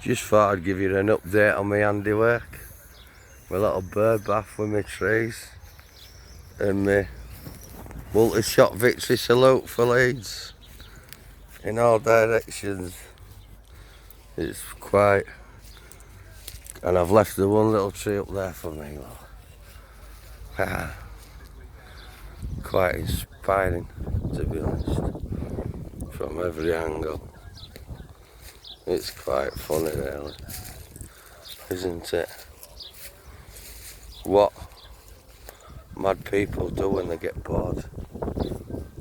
Just thought I'd give you an update on my handiwork. My little bird bath with my trees. And my multi-shot victory salute for Leeds. In all directions. It's quite... And I've left the one little tree up there for me, look. Quite inspiring, to be honest. From every angle. It's quite funny, really. Isn't it? What mad people do when they get bored.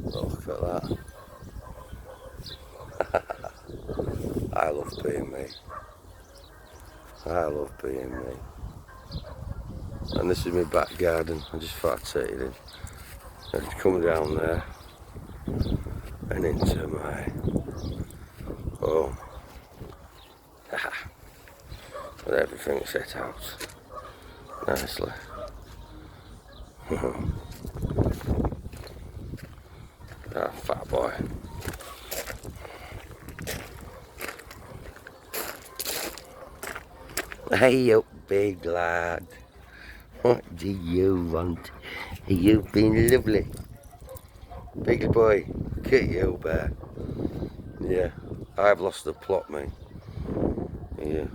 Look at that. I love being me. I love being me. And this is my back garden. I just thought I'd take it in. And come down there and into my home. With everything set out nicely. Ah, fat boy. Hey up, big lad. What do you want? You've been lovely. Big boy, look at you, bear. Yeah, I've lost the plot, mate. Yeah.